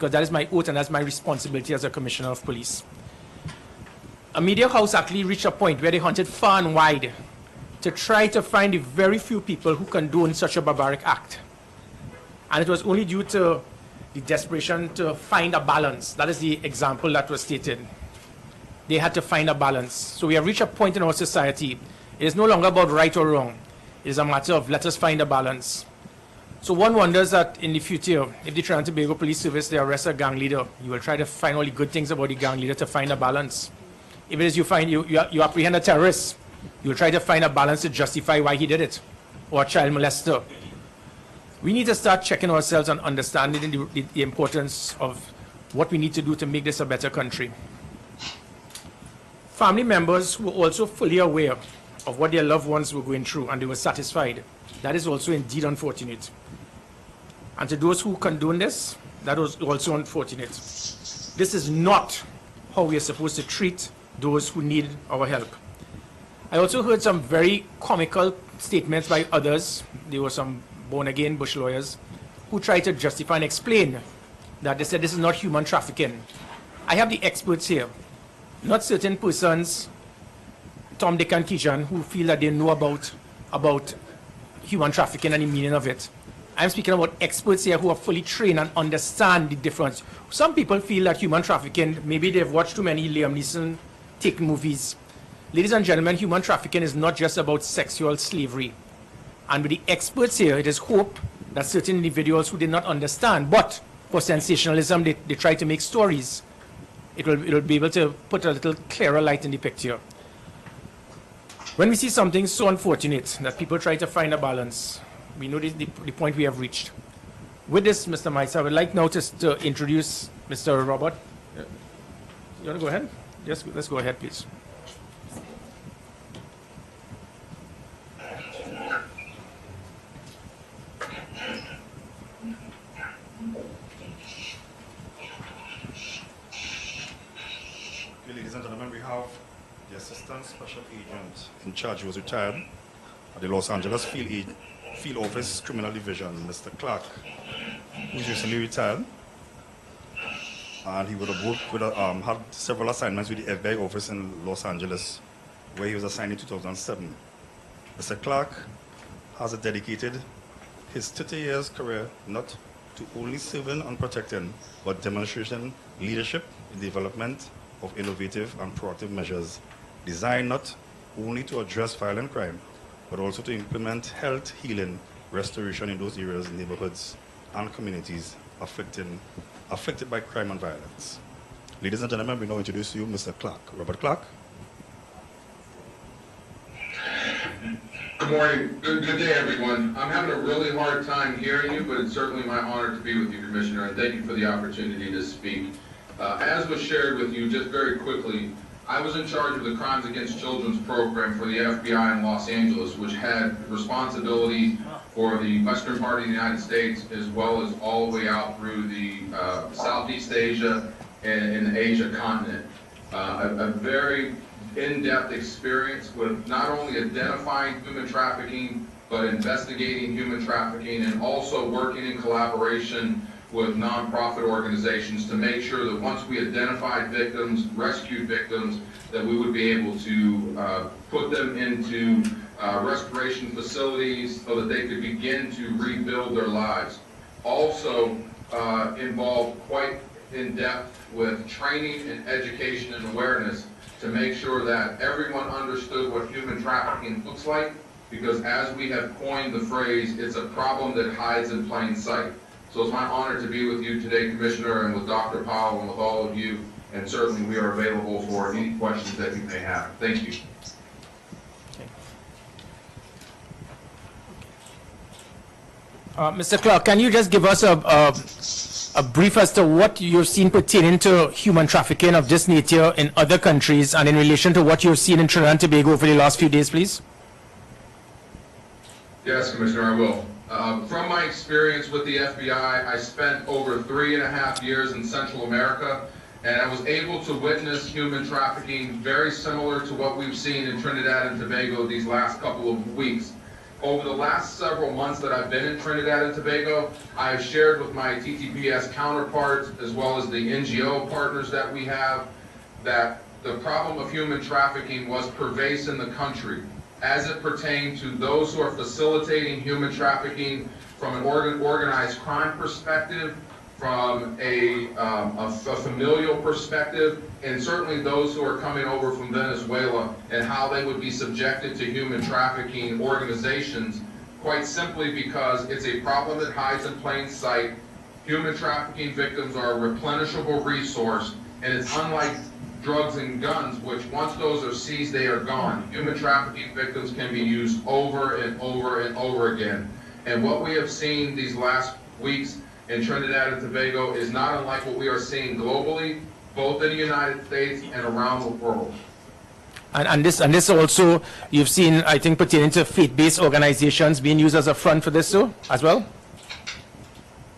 because that is my oath and that's my responsibility as a commissioner of police. A media house actually reached a point where they hunted far and wide to try to find the very few people who condone such a barbaric act. And it was only due to the desperation to find a balance. That is the example that was stated. They had to find a balance. So we have reached a point in our society. It is no longer about right or wrong. It is a matter of let us find a balance. So one wonders that in the future, if the Trinidad and Tobago Police Service, they arrest a gang leader, you will try to find all the good things about the gang leader to find a balance. If it is you apprehend a terrorist, you will try to find a balance to justify why he did it, or a child molester. We need to start checking ourselves and understanding the importance of what we need to do to make this a better country. Family members were also fully aware of what their loved ones were going through and they were satisfied. That is also indeed unfortunate. And to those who condone this, that was also unfortunate. This is not how we are supposed to treat those who need our help. I also heard some very comical statements by others. There were some born-again bush lawyers who tried to justify and explain that they said this is not human trafficking. I have the experts here, not certain persons, Tom, Dick, and Kijan, who feel that they know about human trafficking and the meaning of it. I'm speaking about experts here who are fully trained and understand the difference. Some people feel that human trafficking, maybe they've watched too many Liam Neeson take movies. Ladies and gentlemen, human trafficking is not just about sexual slavery. And with the experts here, it is hope that certain individuals who did not understand, but for sensationalism, they try to make stories. It will be able to put a little clearer light in the picture. When we see something so unfortunate that people try to find a balance, we know the point we have reached. With this, Mr. Mice, I would like now to introduce Mr. Robert. You want to go ahead? Yes, let's go ahead, please. Ladies and gentlemen, we have the Assistant Special Agent in charge who was retired at the Los Angeles Field Office Criminal Division, Mr. Clark, who is recently retired. And he would have worked with, had several assignments with the FBI office in Los Angeles, where he was assigned in 2007. Mr. Clark has dedicated his 30 years career not to only serving and protecting, but demonstrating leadership in the development of innovative and proactive measures designed not only to address violent crime, but also to implement health, healing, restoration in those areas, neighborhoods, and communities afflicted by crime and violence. Ladies and gentlemen, we now introduce you Mr. Clark. Robert Clark. Good morning. Good day, everyone. I'm having a really hard time hearing you, but it's certainly my honor to be with you, Commissioner, and thank you for the opportunity to speak. As was shared with you, just very quickly, I was in charge of the Crimes Against Children's program for the FBI in Los Angeles, which had responsibility for the western part of the United States, as well as all the way out through the Southeast Asia and the Asia continent. A very in-depth experience with not only identifying human trafficking, but investigating human trafficking and also working in collaboration with nonprofit organizations to make sure that once we identified victims, rescued victims, that we would be able to put them into restoration facilities so that they could begin to rebuild their lives. Also involved quite in depth with training and education and awareness to make sure that everyone understood what human trafficking looks like, because as we have coined the phrase, it's a problem that hides in plain sight. So it's my honor to be with you today, Commissioner, and with Dr. Powell and with all of you, and certainly we are available for any questions that you may have. Thank you. Mr. Clark, can you just give us a brief as to what you've seen pertaining to human trafficking of this nature in other countries and in relation to what you've seen in Trinidad and Tobago over the last few days, please? Yes, Commissioner, I will. From my experience with the FBI, I spent over 3.5 years in Central America, and I was able to witness human trafficking very similar to what we've seen in Trinidad and Tobago these last couple of weeks. Over the last several months that I've been in Trinidad and Tobago, I have shared with my TTPS counterparts, as well as the NGO partners that we have, that the problem of human trafficking was pervasive in the country as it pertained to those who are facilitating human trafficking from an organized crime perspective, from a familial perspective, and certainly those who are coming over from Venezuela and how they would be subjected to human trafficking organizations, quite simply because it's a problem that hides in plain sight. Human trafficking victims are a replenishable resource, and it's unlike drugs and guns, which once those are seized, they are gone. Human trafficking victims can be used over and over and over again. And what we have seen these last weeks in Trinidad and Tobago is not unlike what we are seeing globally, both in the United States and around the world. And this also, you've seen, I think, pertaining to faith-based organizations being used as a front for this too, as well?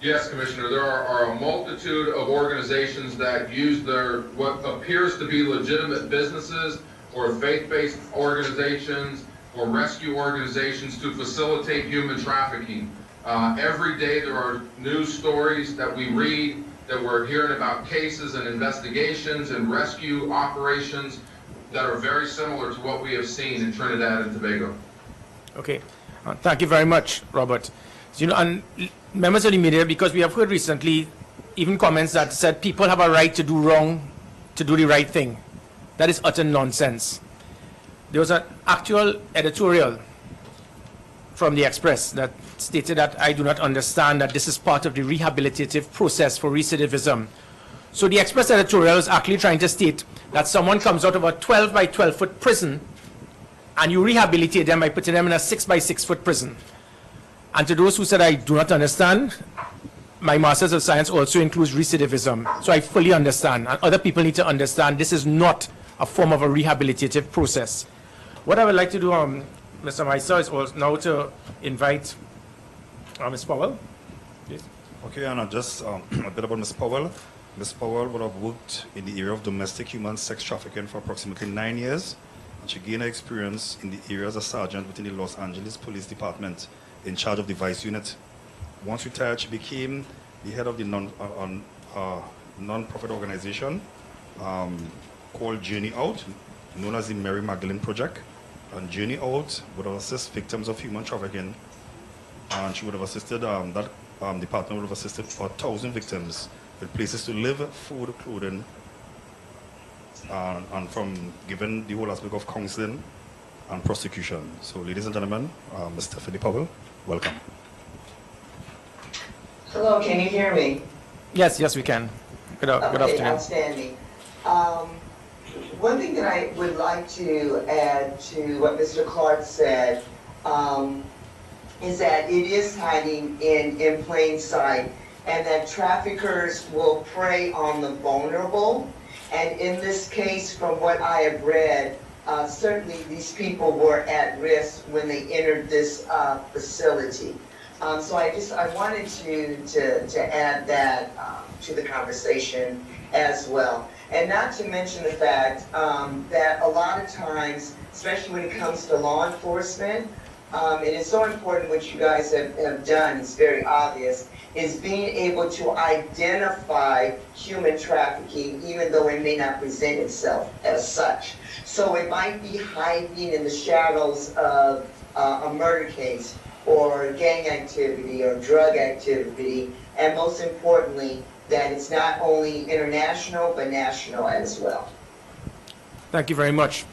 Yes, Commissioner, there are a multitude of organizations that use their, what appears to be legitimate businesses or faith-based organizations or rescue organizations to facilitate human trafficking. Every day there are news stories that we read, that we're hearing about cases and investigations and rescue operations that are very similar to what we have seen in Trinidad and Tobago. Okay, thank you very much, Robert. So, you know, and members of the media, because we have heard recently even comments that said people have a right to do wrong, to do the right thing. That is utter nonsense. There was an actual editorial from the Express that stated that I do not understand that this is part of the rehabilitative process for recidivism. So the Express editorial is actually trying to state that someone comes out of a 12 by 12 foot prison and you rehabilitate them by putting them in a 6 by 6 foot prison. And to those who said I do not understand, my Masters of Science also includes recidivism. So I fully understand, and other people need to understand this is not a form of a rehabilitative process. What I would like to do, Mr. Meister, is also now to invite Ms. Powell. Please. Okay, and just a bit about Ms. Powell. Ms. Powell would have worked in the area of domestic human sex trafficking for approximately 9 years, and she gained her experience in the area as a sergeant within the Los Angeles Police Department in charge of the Vice Unit. Once retired, she became the head of the non-profit organization called Journey Out, known as the Mary Magdalene Project. And Journey Out would assist victims of human trafficking, and she would have assisted, that department would have assisted 1,000 victims with places to live, food, clothing, and from given the whole aspect of counseling and prosecution. So ladies and gentlemen, Ms. Stephanie Powell, welcome. Hello, can you hear me? Yes, yes, we can. Good afternoon. Outstanding. One thing that I would like to add to what Mr. Clark said is that it is hiding in plain sight, and that traffickers will prey on the vulnerable. And in this case, from what I have read, certainly these people were at risk when they entered this facility. So I wanted to add that to the conversation as well. And not to mention the fact that a lot of times, especially when it comes to law enforcement, it is so important what you guys have done, it's very obvious, is being able to identify human trafficking even though it may not present itself as such. So it might be hiding in the shadows of a murder case or gang activity or drug activity, and most importantly, that it's not only international but national as well. Thank you very much.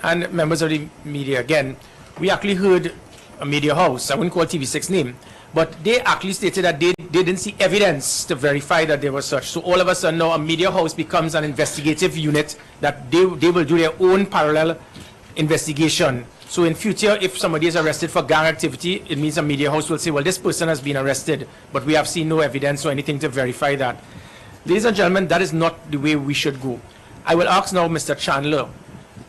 And members of the media, again, we actually heard a media house, I wouldn't call TV6 name, but they actually stated that they didn't see evidence to verify that there was such. So all of a sudden now a media house becomes an investigative unit that they will do their own parallel investigation. So in future, if somebody is arrested for gang activity, it means a media house will say, well, this person has been arrested, but we have seen no evidence or anything to verify that. Ladies and gentlemen, that is not the way we should go. I will ask now Mr. Chandler,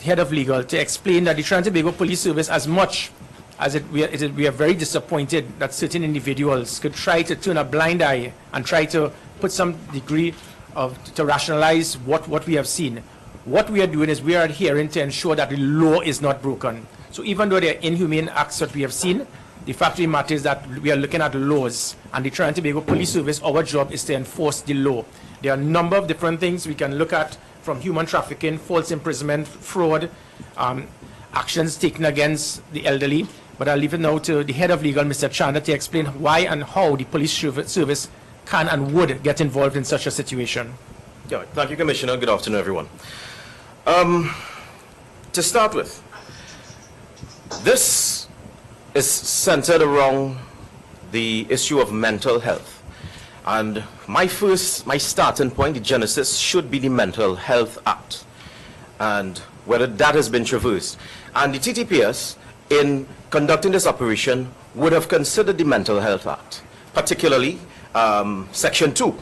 head of legal, to explain that the Trinidad and Tobago Police Service, as much as we are very disappointed that certain individuals could try to turn a blind eye and try to put some degree of, to rationalize what we have seen. what we are doing is we are adhering to ensure that the law is not broken. So even though there are inhumane acts that we have seen, the fact of the matter is that we are looking at laws, and the Trinidad and Tobago Police Service, our job is to enforce the law. There are a number of different things we can look at, from human trafficking, false imprisonment, fraud, actions taken against the elderly. But I'll leave it now to the head of legal, Mr. Chanda, to explain why and how the police service can and would get involved in such a situation. Yeah, thank you, Commissioner. Good afternoon, everyone. To start with, this is centered around the issue of mental health. And my starting point, the genesis, should be the Mental Health Act, and whether that has been traversed. And the TTPS, in conducting this operation, would have considered the Mental Health Act, particularly Section 2,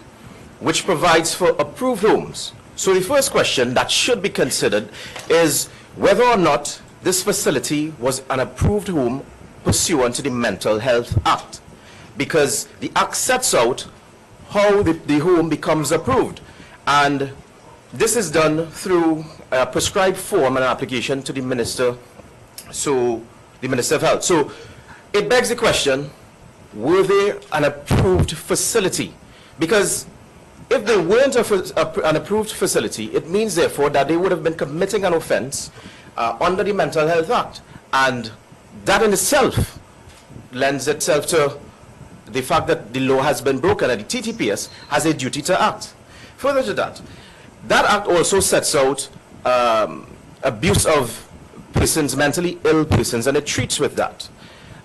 which provides for approved homes. So the first question that should be considered is whether or not this facility was an approved home pursuant to the Mental Health Act, because the Act sets out how the home becomes approved. And this is done through a prescribed form and application to the Minister, so the Minister of Health. So it begs the question, were they an approved facility? Because if they weren't an approved facility, it means therefore that they would have been committing an offense under the Mental Health Act. And that in itself lends itself to the fact that the law has been broken and the TTPS has a duty to act. Further to that, that act also sets out abuse of persons, mentally ill persons, and it treats with that.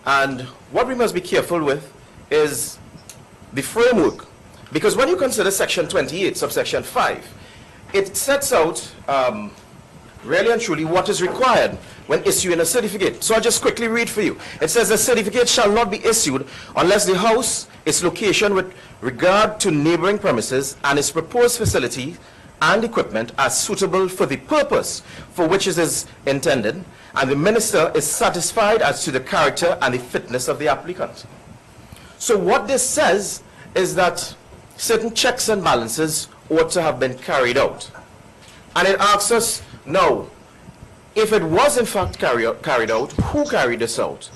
And what we must be careful with is the framework, because when you consider Section 28, subsection 5, it sets out really and truly what is required when issuing a certificate. So I'll just quickly read for you. It says a certificate shall not be issued unless the house, its location with regard to neighboring premises, and its proposed facility and equipment are suitable for the purpose for which it is intended, and the minister is satisfied as to the character and the fitness of the applicant. So what this says is that certain checks and balances ought to have been carried out. And it asks us, now, if it was in fact carried out, who carried this out?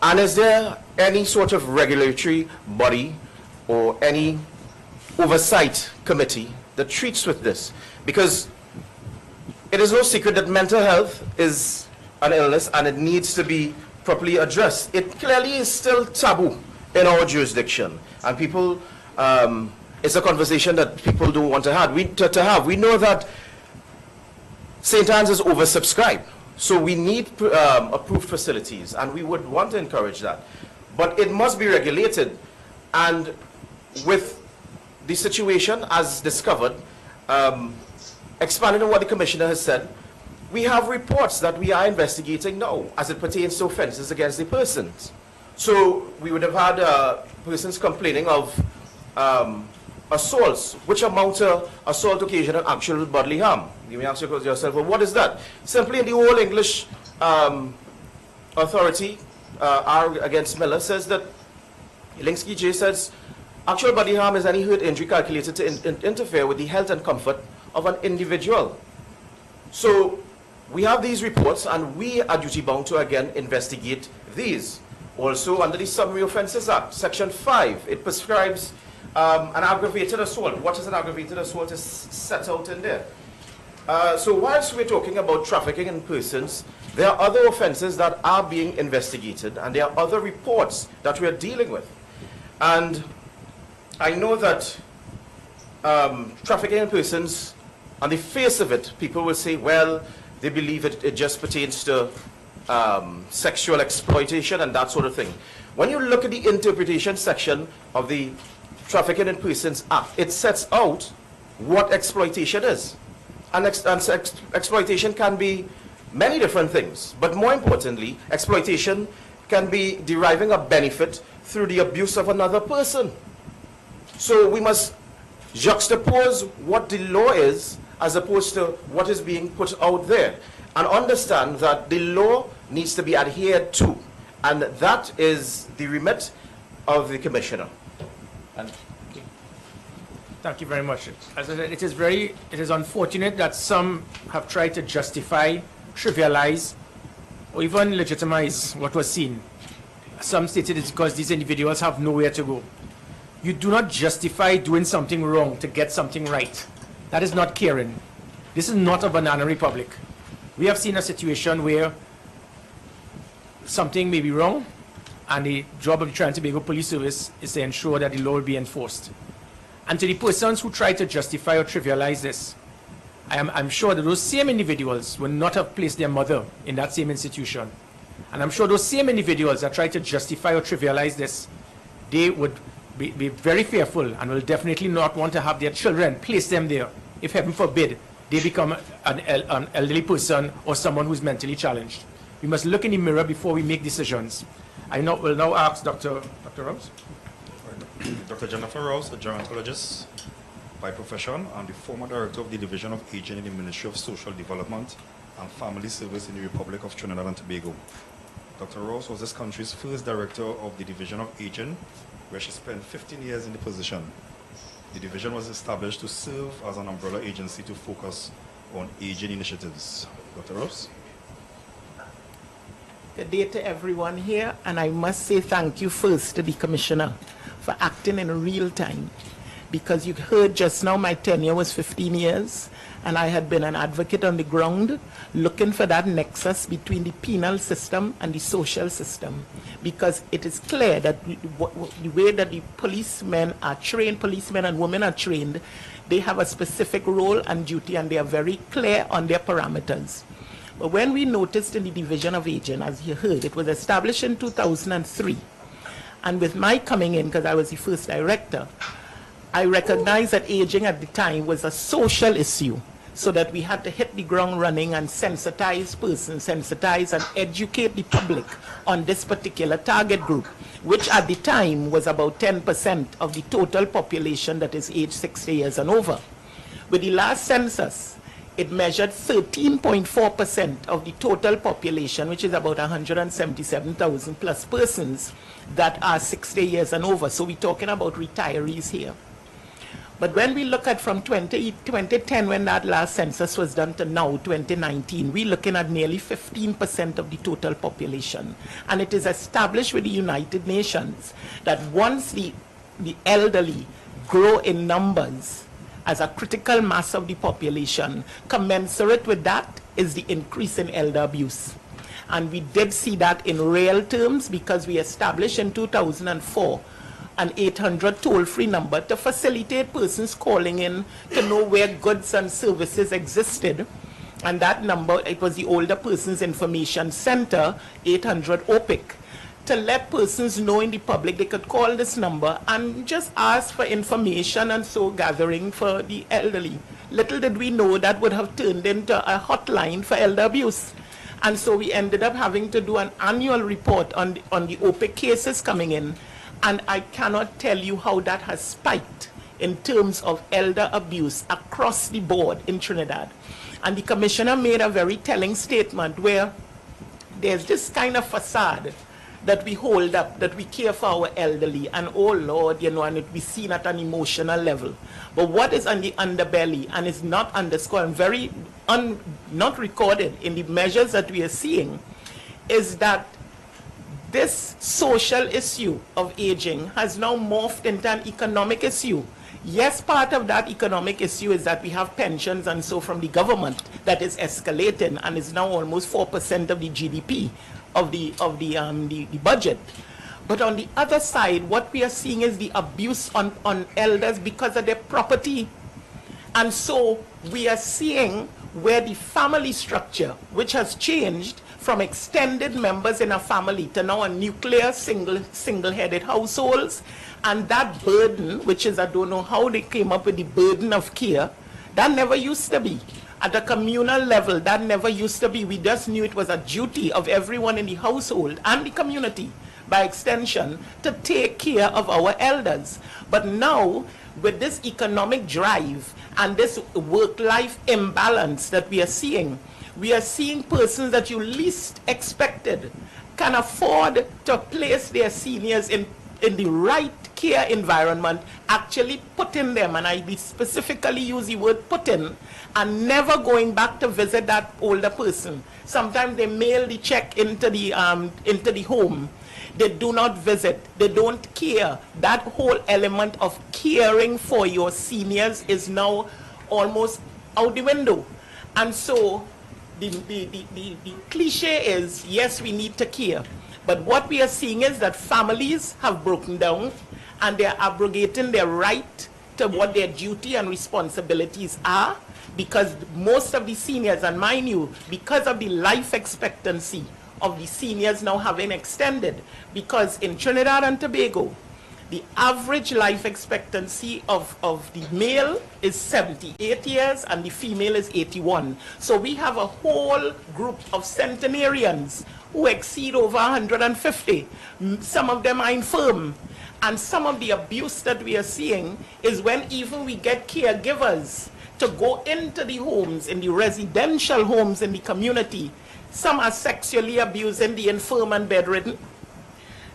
And is there any sort of regulatory body or any oversight committee that treats with this? Because it is no secret that mental health is an illness and it needs to be properly addressed. It clearly is still taboo in our jurisdiction, and people, it's a conversation that people don't want to have. We know that St. Anne's is oversubscribed, so we need approved facilities, and we would want to encourage that. But it must be regulated, and with the situation as discovered, expanding on what the Commissioner has said, we have reports that we are investigating now as it pertains to offences against the persons. So we would have had persons complaining of assaults, which amount to assault occasioning actual bodily harm. You may ask yourself, well, what is that? Simply in the Old English authority, R against Miller, says that, Linsky J says, actual bodily harm is any hurt, injury calculated to interfere with the health and comfort of an individual. So we have these reports, and we are duty-bound to, again, investigate these. Also, under the Summary Offences Act, Section 5, it prescribes an aggravated assault. What is an aggravated assault is set out in there. So whilst we're talking about trafficking in persons, there are other offences that are being investigated, and there are other reports that we're dealing with. And I know that trafficking in persons, on the face of it, people will say, well, they believe it just pertains to sexual exploitation and that sort of thing. When you look at the interpretation section of the Trafficking in Persons Act, it sets out what exploitation is. And exploitation can be many different things, but more importantly, exploitation can be deriving a benefit through the abuse of another person. So we must juxtapose what the law is as opposed to what is being put out there, and understand that the law needs to be adhered to, and that is the remit of the Commissioner. And Thank you very much. As I said, it is unfortunate that some have tried to justify, trivialize, or even legitimize what was seen. Some stated it's because these individuals have nowhere to go. You do not justify doing something wrong to get something right. That is not caring. This is not a banana republic. We have seen a situation where something may be wrong, and the job of the Trinidad and Tobago Police Service is to ensure that the law will be enforced. And to the persons who try to justify or trivialize this, I'm sure that those same individuals will not have placed their mother in that same institution. And I'm sure those same individuals that try to justify or trivialize this, they would be very fearful and will definitely not want to have their children place them there if, heaven forbid, they become an elderly person or someone who's mentally challenged. We must look in the mirror before we make decisions. I will now ask Dr. Rose. Dr. Jennifer Rose, a gerontologist by profession and the former director of the Division of Aging in the Ministry of Social Development and Family Service in the Republic of Trinidad and Tobago. Dr. Rose was this country's first director of the Division of Aging, where she spent 15 years in the position. The division was established to serve as an umbrella agency to focus on aging initiatives. Dr. Rose? Good day to everyone here, and I must say thank you first to the Commissioner for acting in real time, because you heard just now my tenure was 15 years, and I had been an advocate on the ground looking for that nexus between the penal system and the social system, because it is clear that the way that the policemen are trained, policemen and women are trained, they have a specific role and duty, and they are very clear on their parameters. But when we noticed in the Division of Aging, as you heard, it was established in 2003. And with my coming in, because I was the first director, I recognized that aging at the time was a social issue, so that we had to hit the ground running and sensitize persons, sensitize and educate the public on this particular target group, which at the time was about 10% of the total population that is aged 60 years and over. With the last census, it measured 13.4% of the total population, which is about 177,000 plus persons that are 60 years and over. So we're talking about retirees here. But when we look at from 2010, when that last census was done, to now, 2019, we're looking at nearly 15% of the total population. And it is established with the United Nations that once the elderly grow in numbers as a critical mass of the population, commensurate with that is the increase in elder abuse. And we did see that in real terms, because we established in 2004 an 800 toll-free number to facilitate persons calling in to know where goods and services existed. And that number, it was the Older Persons Information Center, 800 OPIC, to let persons know in the public they could call this number and just ask for information and so gathering for the elderly. Little did we know that would have turned into a hotline for elder abuse. And so we ended up having to do an annual report on the OPIC cases coming in. And I cannot tell you how that has spiked in terms of elder abuse across the board in Trinidad. And the Commissioner made a very telling statement where there's this kind of facade that we hold up, that we care for our elderly, and oh Lord, you know, and it be seen at an emotional level. But what is on the underbelly, and is not underscored and not recorded in the measures that we are seeing, is that this social issue of aging has now morphed into an economic issue. Yes, part of that economic issue is that we have pensions and so from the government that is escalating and is now almost 4% of the GDP of the budget. But on the other side, what we are seeing is the abuse on elders because of their property. And so we are seeing where the family structure, which has changed from extended members in a family to now a nuclear single-headed households, and that burden, which is, I don't know how they came up with the burden of care, that never used to be. At a communal level, that never used to be. We just knew it was a duty of everyone in the household and the community, by extension, to take care of our elders. But now, with this economic drive and this work-life imbalance that we are seeing persons that you least expected can afford to place their seniors in the right care environment actually putting them, and I specifically use the word putting, and never going back to visit that older person. Sometimes they mail the check into the home. They do not visit. They don't care. That whole element of caring for your seniors is now almost out the window. And so the cliche is, yes, we need to care. But what we are seeing is that families have broken down and they are abrogating their right to what their duty and responsibilities are, because most of the seniors, and mind you, because of the life expectancy of the seniors now having extended, because in Trinidad and Tobago, the average life expectancy of the male is 78 years and the female is 81. So we have a whole group of centenarians who exceed over 150. Some of them are infirm. And some of the abuse that we are seeing is when even we get caregivers to go into the homes, in the residential homes in the community. Some are sexually abusing the infirm and bedridden.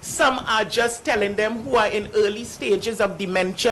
Some are just telling them who are in early stages of dementia